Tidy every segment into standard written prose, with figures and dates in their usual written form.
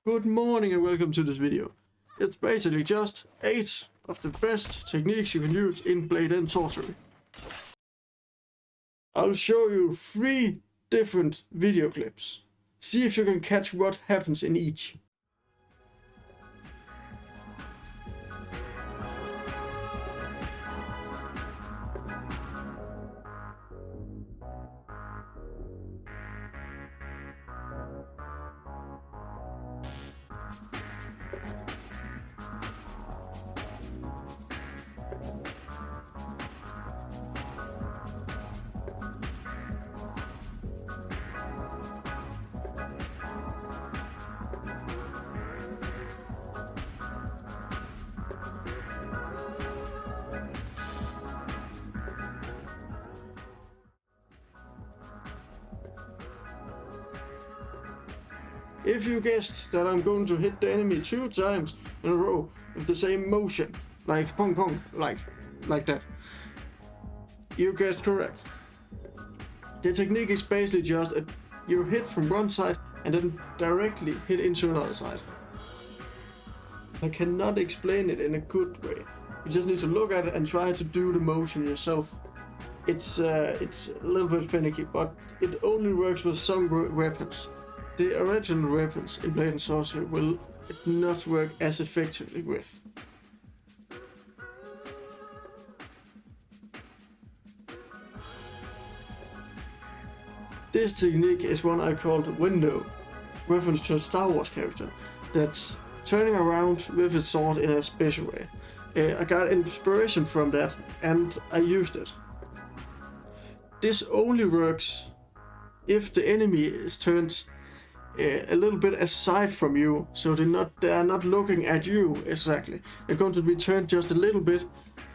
Good morning and welcome to this video. It's basically just 8 of the best techniques you can use in Blade and Sorcery. I'll show you 3 different video clips. See if you can catch what happens in each. If you guessed that I'm going to hit the enemy 2 times in a row with the same motion, like pong pong, like that, you guessed correct. The technique is basically just you hit from one side and then directly hit into another side. I cannot explain it in a good way. You just need to look at it and try to do the motion yourself. It's a little bit finicky, but it only works with some weapons. The original weapons in Blade and Sorcery will not work as effectively with. This technique is one I called Window, reference to a Star Wars character that's turning around with his sword in a special way. I got inspiration from that and I used it. This only works if the enemy is turned a little bit aside from you, so they are not looking at you exactly. They're going to be turned just a little bit,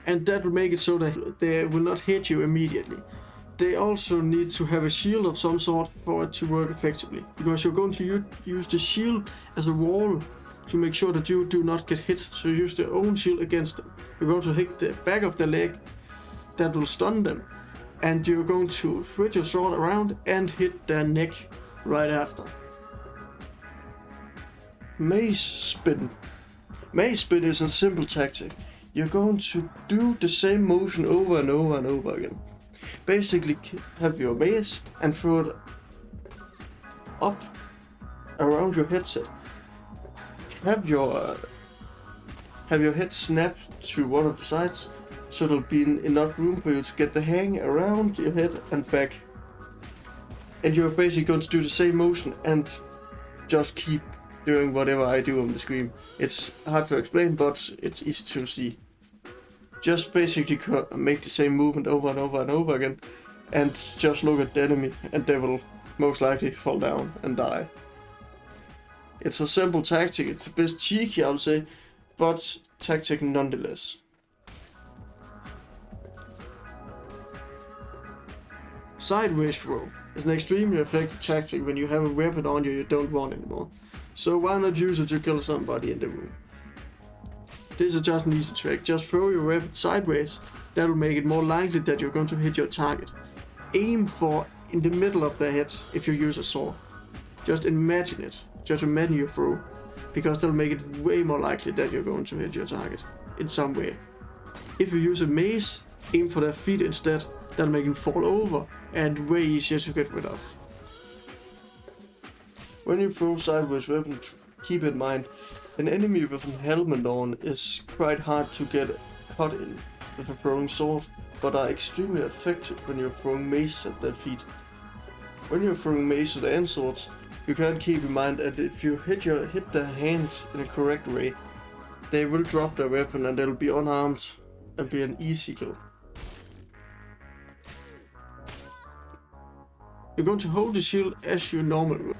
and that will make it so that they will not hit you immediately. They also need to have a shield of some sort for it to work effectively, because you're going to use the shield as a wall to make sure that you do not get hit. So you use their own shield against them. You're going to hit the back of the leg, that will stun them, and you're going to switch your sword around and hit their neck right after. Mace spin. Mace spin is a simple tactic. You're going to do the same motion over and over and over again. Basically have your mace and throw it up around your headset. Have your head snap to one of the sides, so there'll be enough room for you to get the hang around your head and back. And you're basically going to do the same motion and just keep doing whatever I do on the screen. It's hard to explain, but it's easy to see. Just basically make the same movement over and over and over again, and just look at the enemy, and they will most likely fall down and die. It's a simple tactic. It's a bit cheeky, I would say, but tactic nonetheless. Sideways throw is an extremely effective tactic when you have a weapon on you don't want anymore. So why not use it to kill somebody in the room? This is just an easy trick. Just throw your weapon sideways. That will make it more likely that you're going to hit your target. Aim for in the middle of their heads if you use a sword. Just imagine it. Just imagine your throw. Because that'll make it way more likely that you're going to hit your target in some way. If you use a mace, aim for their feet instead. That'll make them fall over and way easier to get rid of. When you throw sideways weapon, keep in mind, an enemy with a helmet on is quite hard to get caught in with a throwing sword, but are extremely effective when you're throwing mace at their feet. When you're throwing maces and swords, you can keep in mind that if you hit their hands in a correct way, they will drop their weapon and they'll be unarmed and be an easy kill. You're going to hold the shield as you normally would.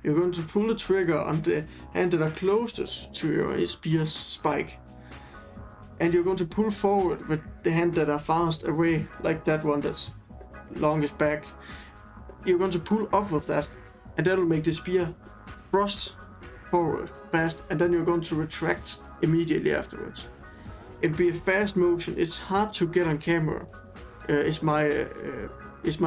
You're going to pull the trigger on the hand that are closest to your spear's spike. And you're going to pull forward with the hand that are farthest away, like that one that's longest back. You're going to pull up with that, and that'll make the spear thrust forward fast, and then you're going to retract immediately afterwards. It'll be a fast motion. It's hard to get on camera, is my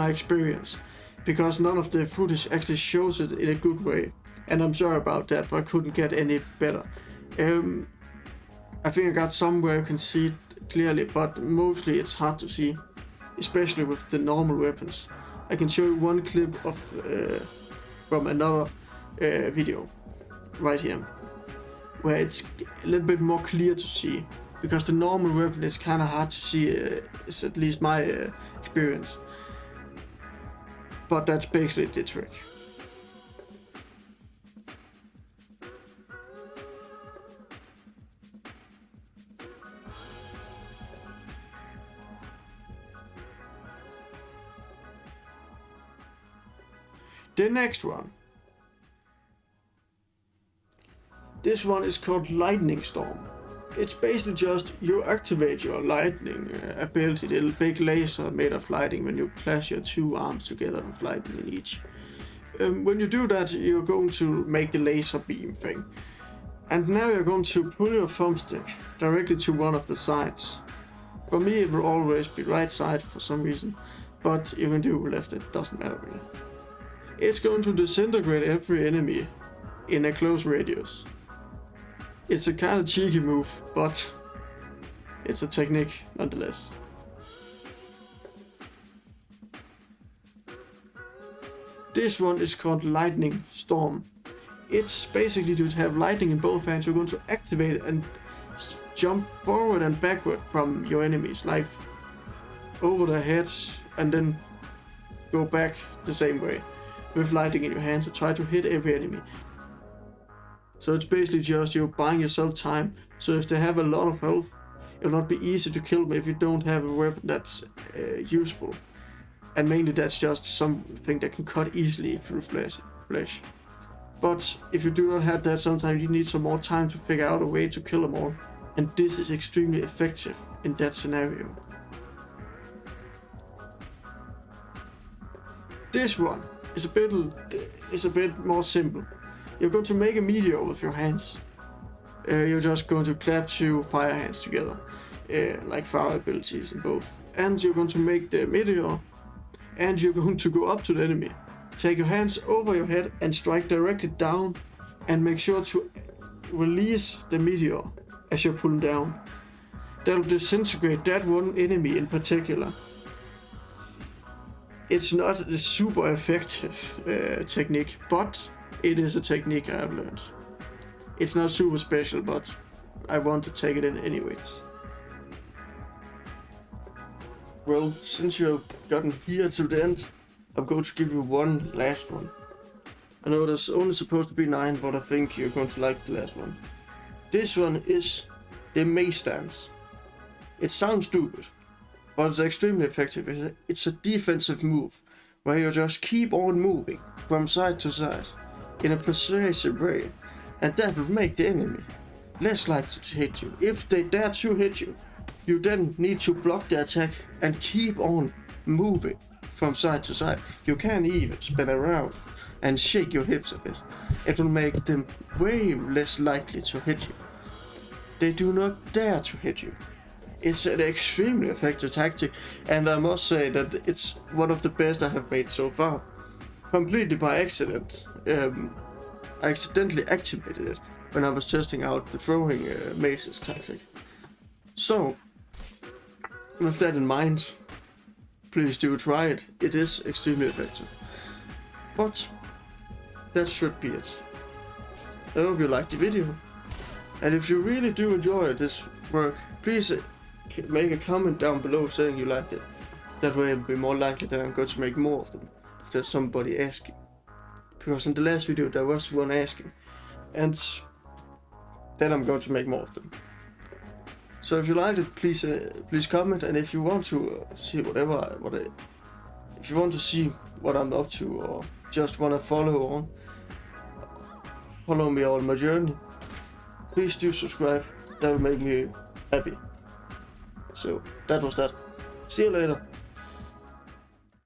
experience, because none of the footage actually shows it in a good way. And I'm sorry about that, but I couldn't get any better. I think I got somewhere you can see it clearly, but mostly it's hard to see, especially with the normal weapons. I can show you one clip of from another video right here, where it's a little bit more clear to see, because the normal weapon is kind of hard to see, it's at least my experience. But that's basically the trick. The next one. This one is called Lightning Storm. It's basically just you activate your lightning ability, the big laser made of lightning, when you clash your two arms together with lightning in each. When you do that, you're going to make the laser beam thing. And now you're going to pull your thumbstick directly to one of the sides. For me it will always be right side for some reason, but you can do left, it doesn't matter really. It's going to disintegrate every enemy in a close radius. It's a kind of cheeky move, but it's a technique nonetheless. This one is called Lightning Storm. It's basically to have lightning in both hands. You're going to activate and jump forward and backward from your enemies, like over their heads, and then go back the same way with lightning in your hands and try to hit every enemy. So it's basically just you buying yourself time, so if they have a lot of health, it'll not be easy to kill them if you don't have a weapon that's useful. And mainly that's just something that can cut easily through flesh. But if you do not have that, sometimes you need some more time to figure out a way to kill them all. And this is extremely effective in that scenario. This one is a bit more simple. You're going to make a meteor with your hands. You're just going to clap two fire hands together, like fire abilities in both. And you're going to make the meteor, and you're going to go up to the enemy. Take your hands over your head and strike directly down, and make sure to release the meteor as you're pulling down. That'll disintegrate that one enemy in particular. It's not a super effective technique, but it is a technique I have learned. It's not super special, but I want to take it in anyways. Well, since you've gotten here to the end, I'm going to give you one last one. I know there's only supposed to be 9, but I think you're going to like the last one. This one is the mace stance. It sounds stupid, but it's extremely effective. It's a defensive move, where you just keep on moving from side to side in a persuasive way, and that will make the enemy less likely to hit you. If they dare to hit you, you then need to block the attack and keep on moving from side to side. You can even spin around and shake your hips a bit. It will make them way less likely to hit you. They do not dare to hit you. It's an extremely effective tactic, and I must say that it's one of the best I have made so far. Completely by accident. I accidentally activated it when I was testing out the throwing maces tactic. So, with that in mind, please do try it. It is extremely effective. But that should be it. I hope you liked the video. And if you really do enjoy this work, please make a comment down below saying you liked it. That way it'll be more likely that I'm going to make more of them, if there's somebody asking. Because in the last video there was one asking, and then I'm going to make more of them. So if you liked it, please comment, and if you want to see if you want to see what I'm up to, or just want to follow me on my journey, please do subscribe. That will make me happy. So that was that. See you later.